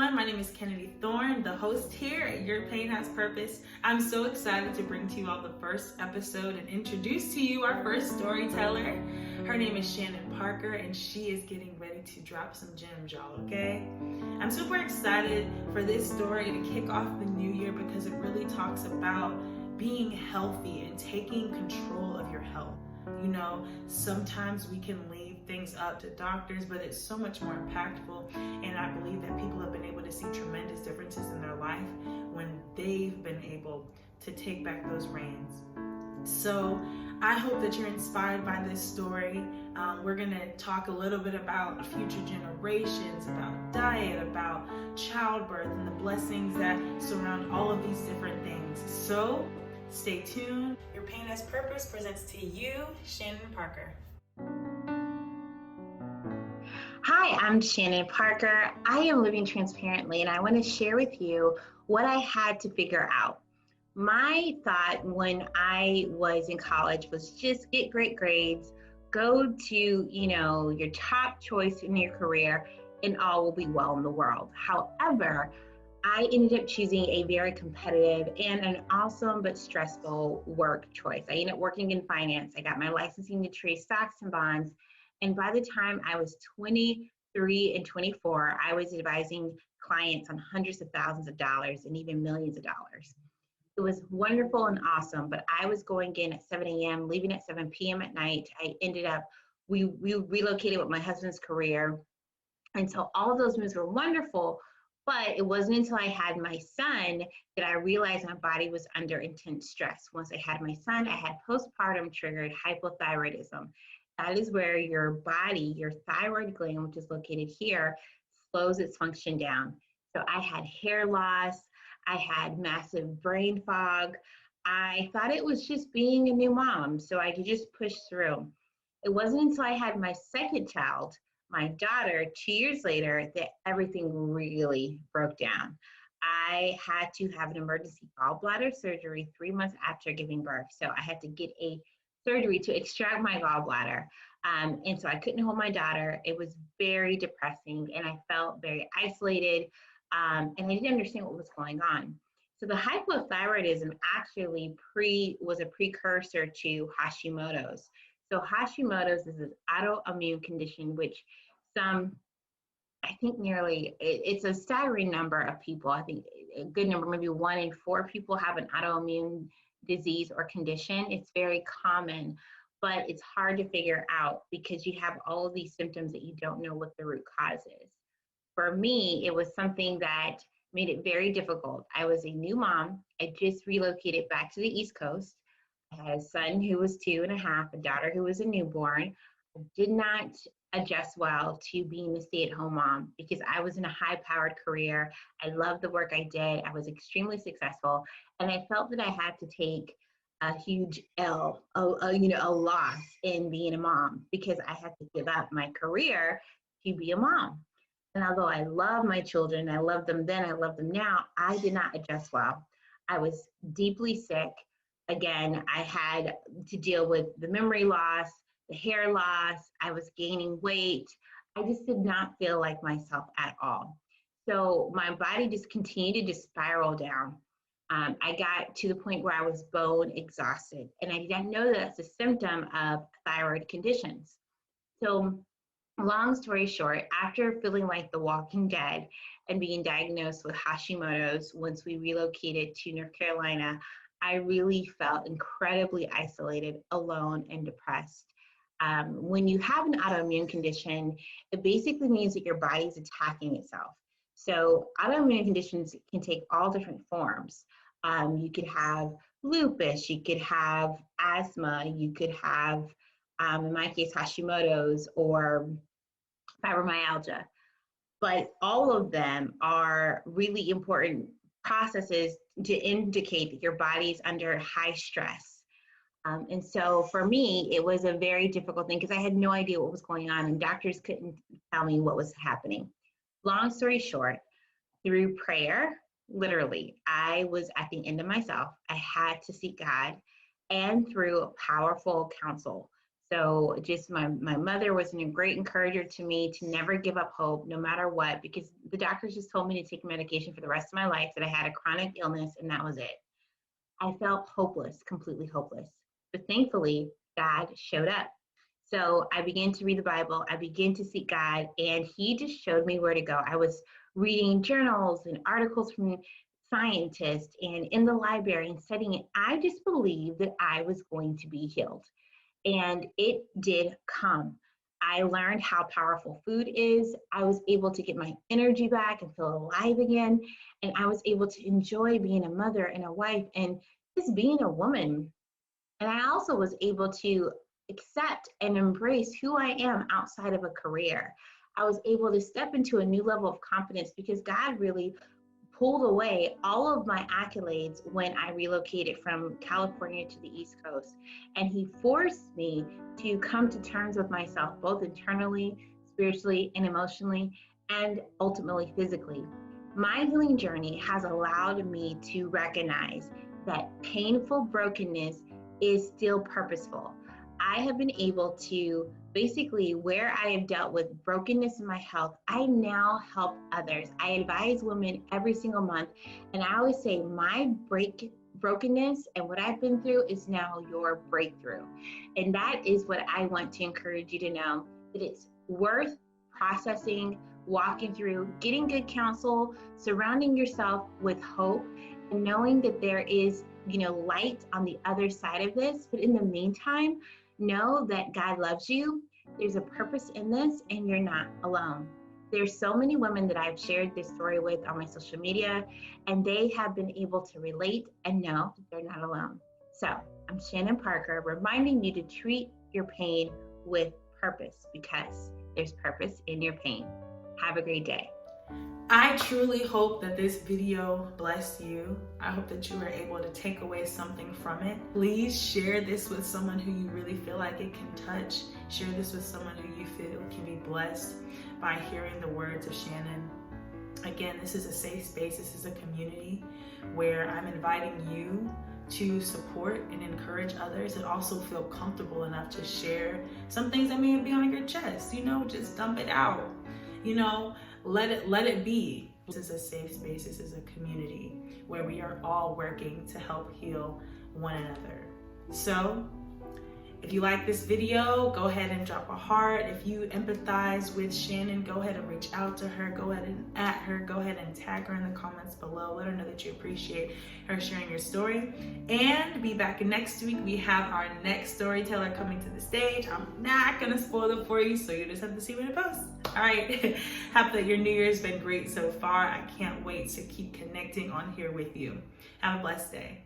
everyone. My name is Kennedy Thorne, the host here at Your Pain Has Purpose. I'm so excited to bring to you all the first episode and introduce to you our first storyteller. Her name is Shannon Parker, and she is getting ready to drop some gems, y'all, okay? I'm super excited for this story to kick off the new year because it really talks about being healthy and taking control of your health. You know, sometimes we can leave things up to doctors, but it's so much more impactful. And I believe that people have been able to see tremendous differences in their life when they've been able to take back those reins. So I hope that you're inspired by this story. We're going to talk a little bit about future generations, about diet, about childbirth, and the blessings that surround all of these different things. So stay tuned. Your Pain Has Purpose presents to you, Shannon Parker. Hi, I'm Shannon Parker. I am living transparently, and I want to share with you what I had to figure out. My thought when I was in college was just get great grades, go to, your top choice in your career, and all will be well in the world. However, I ended up choosing a very competitive and an awesome but stressful work choice. I ended up working in finance. I got my licensing to trade stocks and bonds. And by the time I was 23 and 24, I was advising clients on hundreds of thousands of dollars and even millions of dollars. It was wonderful and awesome, but I was going in at 7 a.m., leaving at 7 p.m. at night. I ended up, we relocated with my husband's career. And so all of those moves were wonderful. But it wasn't until I had my son that I realized my body was under intense stress. Once I had my son, I had postpartum triggered hypothyroidism. That is where your body, your thyroid gland, which is located here, slows its function down. So I had hair loss. I had massive brain fog. I thought it was just being a new mom, so I could just push through. It wasn't until I had my second child, my daughter, 2 years later, that everything really broke down. I had to have an emergency gallbladder surgery 3 months after giving birth. So I had to get a surgery to extract my gallbladder. And so I couldn't hold my daughter. It was very depressing, and I felt very isolated, and I didn't understand what was going on. So the hypothyroidism actually was a precursor to Hashimoto's. So Hashimoto's is an autoimmune condition, which I think it's a staggering number of people. I think a good number, maybe 1 in 4 people have an autoimmune disease or condition. It's very common, but it's hard to figure out because you have all of these symptoms that you don't know what the root cause is. For me, it was something that made it very difficult. I was a new mom. I just relocated back to the East Coast. I had a son who was 2.5, a daughter who was a newborn. I did not adjust well to being a stay-at-home mom because I was in a high-powered career. I loved the work I did. I was extremely successful, and I felt that I had to take a huge a loss in being a mom because I had to give up my career to be a mom. And although I love my children, I love them then, I love them now, I did not adjust well. I was deeply sick. Again, I had to deal with the memory loss, the hair loss. I was gaining weight. I just did not feel like myself at all. So my body just continued to spiral down. I got to the point where I was bone exhausted, and I didn't know that that's a symptom of thyroid conditions. So long story short, after feeling like the walking dead and being diagnosed with Hashimoto's once we relocated to North Carolina, I really felt incredibly isolated, alone, and depressed. When you have an autoimmune condition, it basically means that your body's attacking itself. So autoimmune conditions can take all different forms. You could have lupus, you could have asthma, you could have, in my case, Hashimoto's or fibromyalgia. But all of them are really important processes to indicate that your body's under high stress. And so for me, it was a very difficult thing because I had no idea what was going on and doctors couldn't tell me what was happening. Long story short, through prayer, literally, I was at the end of myself. I had to seek God, and through powerful counsel. So just my mother was a great encourager to me to never give up hope no matter what, because the doctors just told me to take medication for the rest of my life, that I had a chronic illness, and that was it. I felt hopeless, completely hopeless. But thankfully, God showed up. So I began to read the Bible. I began to seek God, and He just showed me where to go. I was reading journals and articles from scientists and in the library and studying it. I just believed that I was going to be healed. And it did come. I learned how powerful food is. I was able to get my energy back and feel alive again. And I was able to enjoy being a mother and a wife and just being a woman. And I also was able to accept and embrace who I am outside of a career. I was able to step into a new level of confidence because God really pulled away all of my accolades when I relocated from California to the East Coast. And He forced me to come to terms with myself, both internally, spiritually, and emotionally, and ultimately physically. My healing journey has allowed me to recognize that painful brokenness is still purposeful. I have been able to basically, where I have dealt with brokenness in my health, I now help others. I advise women every single month, and I always say my brokenness and what I've been through is now your breakthrough. And that is what I want to encourage you to know, that it's worth processing, walking through, getting good counsel, surrounding yourself with hope, and knowing that there is, light on the other side of this. But in the meantime, know that God loves you. There's a purpose in this, and you're not alone. There's so many women that I've shared this story with on my social media, and they have been able to relate and know that they're not alone. So I'm Shannon Parker, reminding you to treat your pain with purpose, because there's purpose in your pain. Have a great day. I truly hope that this video blessed you. I hope that you were able to take away something from it. Please share this with someone who you really feel like it can touch. Share this with someone who you feel can be blessed by hearing the words of Shannon. Again, this is a safe space. This is a community where I'm inviting you to support and encourage others, and also feel comfortable enough to share some things that may be on your chest. Just dump it out. Let it be. This is a safe space. This is a community where we are all working to help heal one another. So if you like this video, go ahead and drop a heart. If you empathize with Shannon, go ahead and reach out to her. Go ahead and at her. Go ahead and tag her in the comments below. Let her know that you appreciate her sharing your story. And be back next week. We have our next storyteller coming to the stage. I'm not going to spoil it for you, so you just have to see when it posts. All right. Hope that your New Year's been great so far. I can't wait to keep connecting on here with you. Have a blessed day.